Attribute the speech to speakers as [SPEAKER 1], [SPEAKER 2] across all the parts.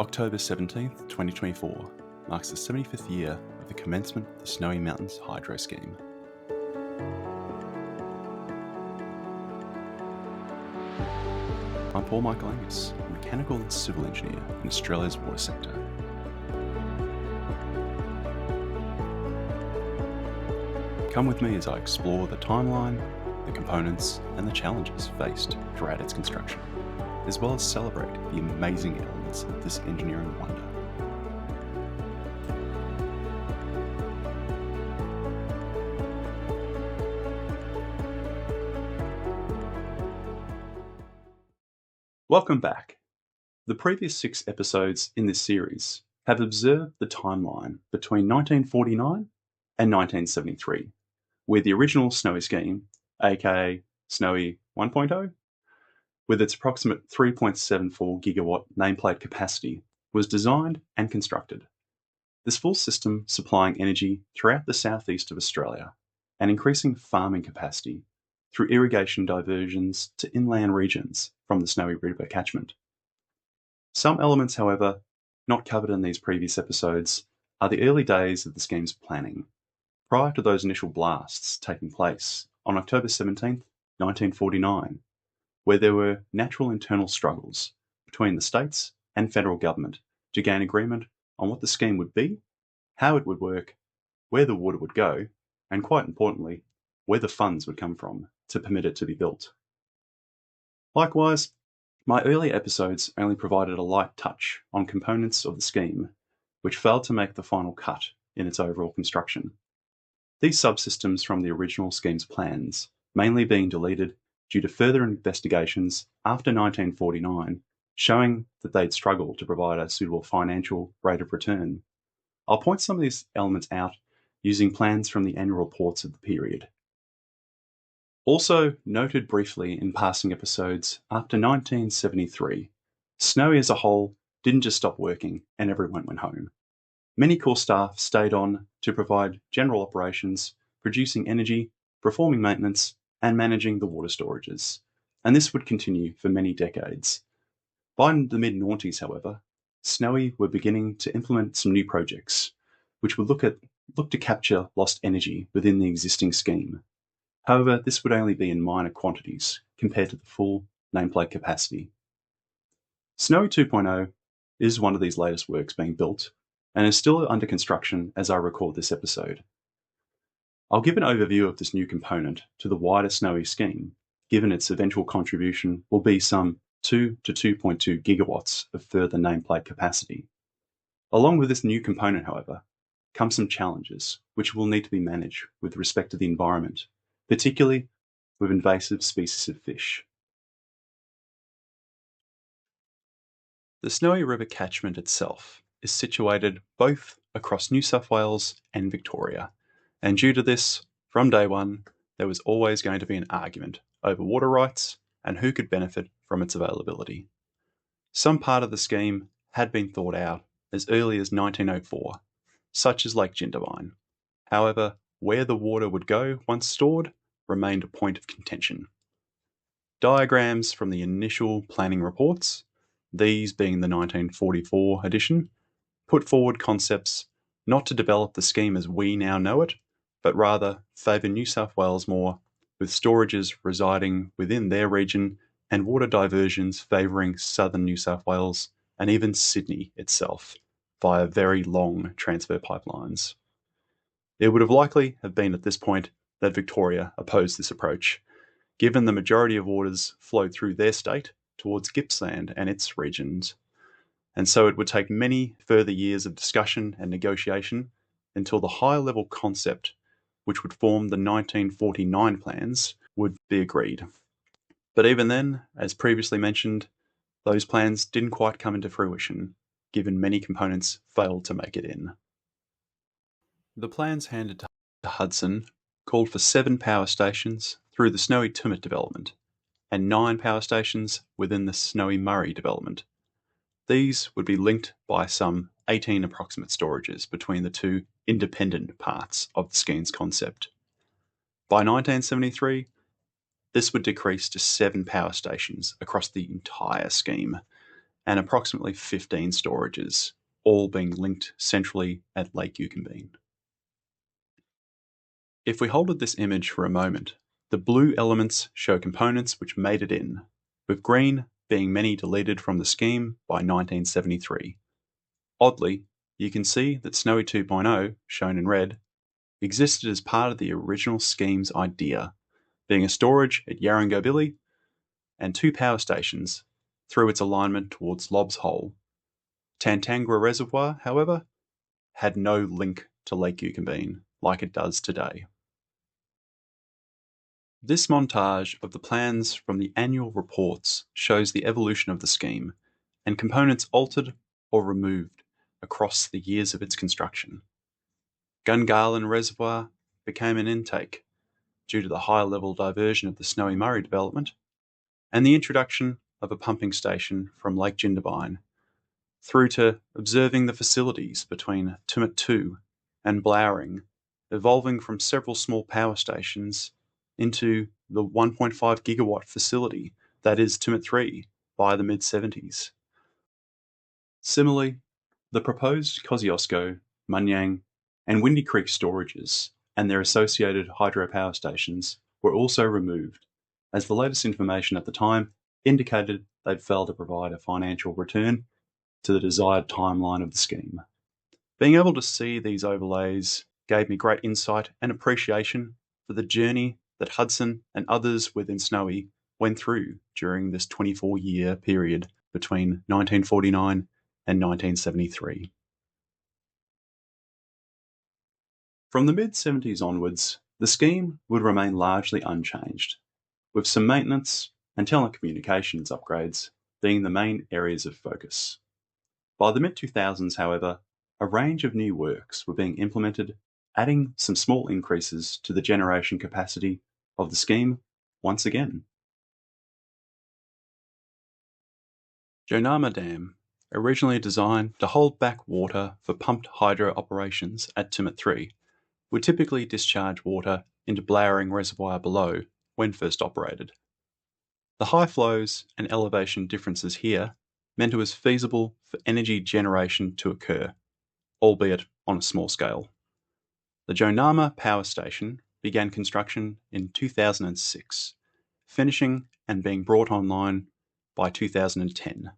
[SPEAKER 1] October 17th, 2024 marks the 75th year of the commencement of the Snowy Mountains Hydro Scheme. I'm Paul Michael Angus, a mechanical and civil engineer in Australia's water sector. Come with me as I explore the timeline, the components, and the challenges faced throughout its construction, as well as celebrate the amazing elements of this engineering wonder. Welcome back. The previous 6 episodes in this series have observed the timeline between 1949 and 1973, where the original Snowy scheme, aka Snowy 1.0, with its approximate 3.74 gigawatt nameplate capacity, was designed and constructed. This full system supplying energy throughout the southeast of Australia and increasing farming capacity through irrigation diversions to inland regions from the Snowy River catchment. Some elements, however, not covered in these previous episodes, are the early days of the scheme's planning, prior to those initial blasts taking place on October 17, 1949, where there were natural internal struggles between the states and federal government to gain agreement on what the scheme would be, how it would work, where the water would go, and quite importantly, where the funds would come from to permit it to be built. Likewise, my earlier episodes only provided a light touch on components of the scheme which failed to make the final cut in its overall construction. These subsystems from the original scheme's plans mainly being deleted due to further investigations after 1949 showing that they'd struggled to provide a suitable financial rate of return. I'll point some of these elements out using plans from the annual reports of the period. Also noted briefly in passing episodes, after 1973, Snowy as a whole didn't just stop working and everyone went home. Many core staff stayed on to provide general operations, producing energy, performing maintenance, and managing the water storages, and this would continue for many decades. By the mid-noughties, however, Snowy were beginning to implement some new projects, which would look to capture lost energy within the existing scheme. However, this would only be in minor quantities compared to the full nameplate capacity. Snowy 2.0 is one of these latest works being built and is still under construction as I record this episode. I'll give an overview of this new component to the wider Snowy scheme, given its eventual contribution will be some 2 to 2.2 gigawatts of further nameplate capacity. Along with this new component, however, come some challenges which will need to be managed with respect to the environment, particularly with invasive species of fish. The Snowy River catchment itself is situated both across New South Wales and Victoria, and due to this, from day one, there was always going to be an argument over water rights and who could benefit from its availability. Some part of the scheme had been thought out as early as 1904, such as Lake Jindabyne. However, where the water would go once stored remained a point of contention. Diagrams from the initial planning reports, these being the 1944 edition, put forward concepts not to develop the scheme as we now know it, but rather favour New South Wales more, with storages residing within their region and water diversions favouring southern New South Wales and even Sydney itself via very long transfer pipelines. It would have likely have been at this point that Victoria opposed this approach, given the majority of waters flowed through their state towards Gippsland and its regions. And so it would take many further years of discussion and negotiation until the high-level concept, which would form the 1949 plans, would be agreed. But even then, as previously mentioned, those plans didn't quite come into fruition, given many components failed to make it in. The plans handed to Hudson called for 7 power stations through the Snowy Tumut development and 9 power stations within the Snowy Murray development. These would be linked by some 18 approximate storages between the two independent parts of the scheme's concept. By 1973, this would decrease to 7 power stations across the entire scheme, and approximately 15 storages, all being linked centrally at Lake Eucumbene. If we hold at this image for a moment, the blue elements show components which made it in, with green being many deleted from the scheme by 1973. Oddly, you can see that Snowy 2.0, shown in red, existed as part of the original scheme's idea, being a storage at Yarrangobilly and 2 power stations through its alignment towards Lobbs Hole. Tantangara Reservoir, however, had no link to Lake Eucumbene like it does today. This montage of the plans from the annual reports shows the evolution of the scheme and components altered or removed across the years of its construction. Gungahlin Reservoir became an intake due to the high-level diversion of the Snowy Murray development and the introduction of a pumping station from Lake Jindabyne, through to observing the facilities between Tumut 2 and Blowering, evolving from several small power stations into the 1.5 gigawatt facility that is Tumut 3 by the mid-70s. Similarly, the proposed Kosciuszko, Munyang, and Windy Creek storages and their associated hydropower stations were also removed, as the latest information at the time indicated they'd failed to provide a financial return to the desired timeline of the scheme. Being able to see these overlays gave me great insight and appreciation for the journey that Hudson and others within Snowy went through during this 24-year period between 1949 and 1973. From the mid-70s onwards, the scheme would remain largely unchanged, with some maintenance and telecommunications upgrades being the main areas of focus. By the mid-2000s, however, a range of new works were being implemented, adding some small increases to the generation capacity of the scheme once again. Jonama Dam, originally designed to hold back water for pumped hydro operations at Tumut 3, would typically discharge water into Blowering Reservoir below when first operated. The high flows and elevation differences here meant it was feasible for energy generation to occur, albeit on a small scale. The Jonama Power Station began construction in 2006, finishing and being brought online by 2010.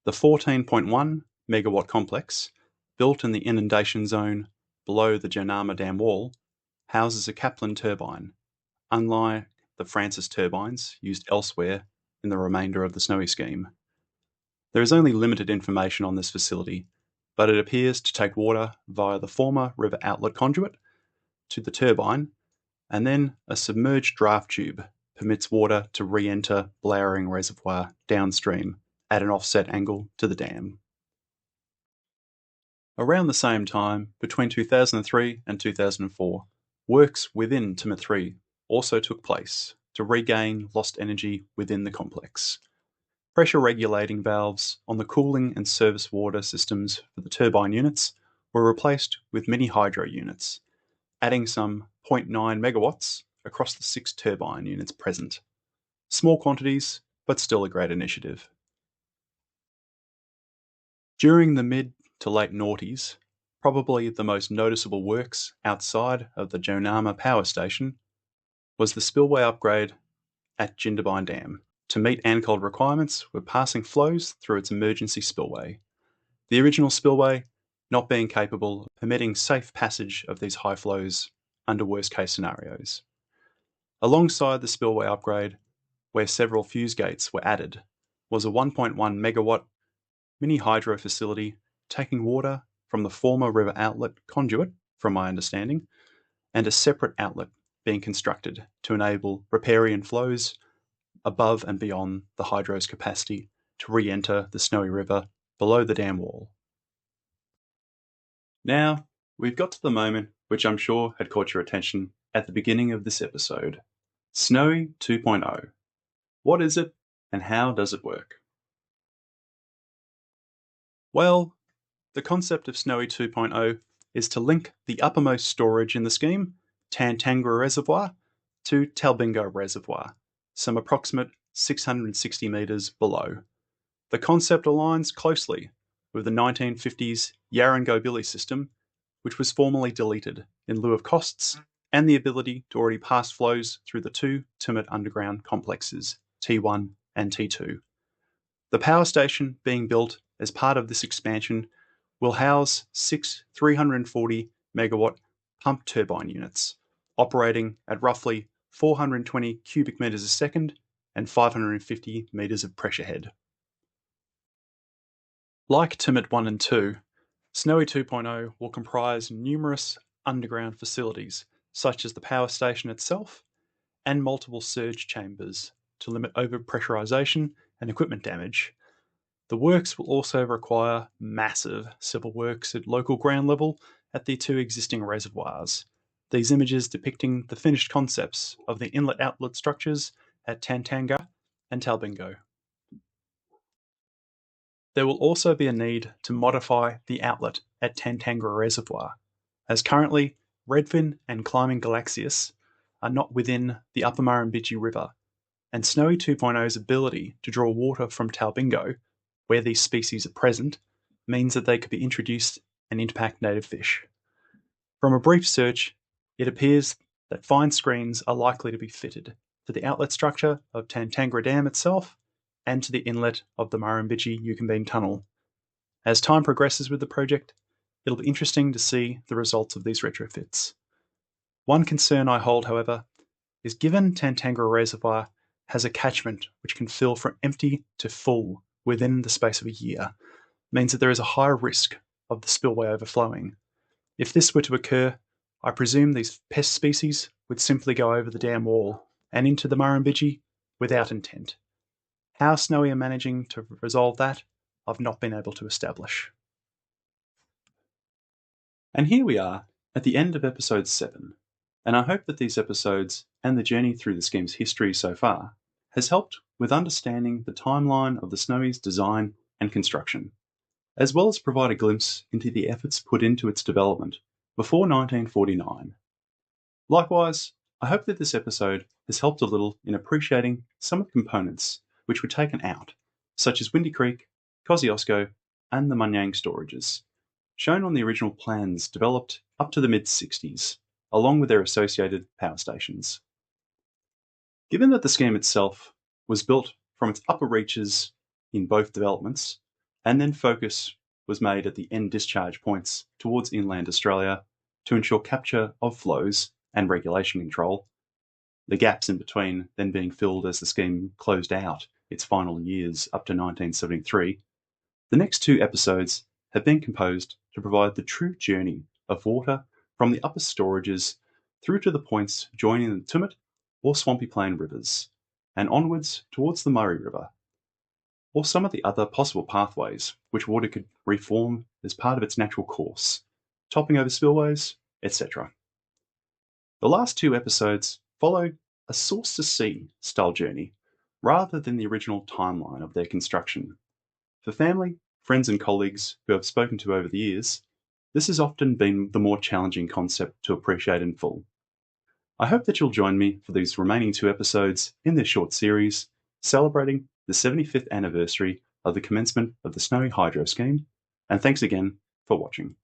[SPEAKER 1] The 14.1 megawatt complex, built in the inundation zone below the Jonama Dam wall, houses a Kaplan turbine, unlike the Francis turbines used elsewhere in the remainder of the Snowy scheme. There is only limited information on this facility, but it appears to take water via the former river outlet conduit to the turbine, and then a submerged draft tube permits water to re-enter Blowering Reservoir downstream at an offset angle to the dam. Around the same time, between 2003 and 2004, works within Tumut 3 also took place to regain lost energy within the complex. Pressure regulating valves on the cooling and service water systems for the turbine units were replaced with mini hydro units, adding some 0.9 megawatts across the 6 turbine units present. Small quantities, but still a great initiative. During the mid to late noughties, probably the most noticeable works outside of the Jonama Power Station was the spillway upgrade at Jindabyne Dam to meet ANCOLD requirements with passing flows through its emergency spillway. The original spillway not being capable of permitting safe passage of these high flows under worst case scenarios. Alongside the spillway upgrade, where several fuse gates were added, was a 1.1 megawatt mini hydro facility taking water from the former river outlet conduit, from my understanding, and a separate outlet being constructed to enable riparian flows above and beyond the hydro's capacity to re-enter the Snowy River below the dam wall. Now, we've got to the moment which I'm sure had caught your attention at the beginning of this episode. Snowy 2.0. What is it and how does it work? Well, the concept of Snowy 2.0 is to link the uppermost storage in the scheme, Tantangara Reservoir, to Talbingo Reservoir, some approximate 660 metres below. The concept aligns closely with the 1950s Yarran-Go-Billy system, which was formally deleted in lieu of costs and the ability to already pass flows through the two Tumut underground complexes, T1 and T2. The power station being built as part of this expansion will house 6 340 megawatt pump turbine units, operating at roughly 420 cubic metres a second and 550 metres of pressure head. Like Tumut 1 and 2, Snowy 2.0 will comprise numerous underground facilities, such as the power station itself and multiple surge chambers to limit overpressurization and equipment damage. The works will also require massive civil works at local ground level at the two existing reservoirs, these images depicting the finished concepts of the inlet-outlet structures at Tantanga and Talbingo. There will also be a need to modify the outlet at Tantanga Reservoir, as currently redfin and climbing Galaxius are not within the upper Murrumbidgee River, and Snowy 2.0's ability to draw water from Talbingo, where these species are present, means that they could be introduced and impact native fish. From a brief search, it appears that fine screens are likely to be fitted to the outlet structure of Tantanga Dam itself and to the inlet of the Murrumbidgee-Yukonbean Tunnel. As time progresses with the project, it'll be interesting to see the results of these retrofits. One concern I hold, however, is given Tantanga Reservoir has a catchment which can fill from empty to full within the space of a year, means that there is a higher risk of the spillway overflowing. If this were to occur, I presume these pest species would simply go over the dam wall and into the Murrumbidgee without intent. How Snowy are managing to resolve that, I've not been able to establish. And here we are at the end of episode 7, and I hope that these episodes and the journey through the scheme's history so far has helped with understanding the timeline of the Snowy's design and construction, as well as provide a glimpse into the efforts put into its development before 1949. Likewise, I hope that this episode has helped a little in appreciating some of the components which were taken out, such as Windy Creek, Kosciuszko, and the Munyang storages, shown on the original plans developed up to the mid-60s, along with their associated power stations. Given that the scheme itself was built from its upper reaches in both developments, and then focus was made at the end discharge points towards inland Australia to ensure capture of flows and regulation control, the gaps in between then being filled as the scheme closed out its final years up to 1973, the next two episodes have been composed to provide the true journey of water from the upper storages through to the points joining the Tumut or Swampy Plain rivers, and onwards towards the Murray River, or some of the other possible pathways which water could reform as part of its natural course, topping over spillways, etc. The last two episodes follow a source to sea style journey rather than the original timeline of their construction. For family, friends, and colleagues who I've spoken to over the years, this has often been the more challenging concept to appreciate in full. I hope that you'll join me for these remaining two episodes in this short series, celebrating the 75th anniversary of the commencement of the Snowy Hydro Scheme, and thanks again for watching.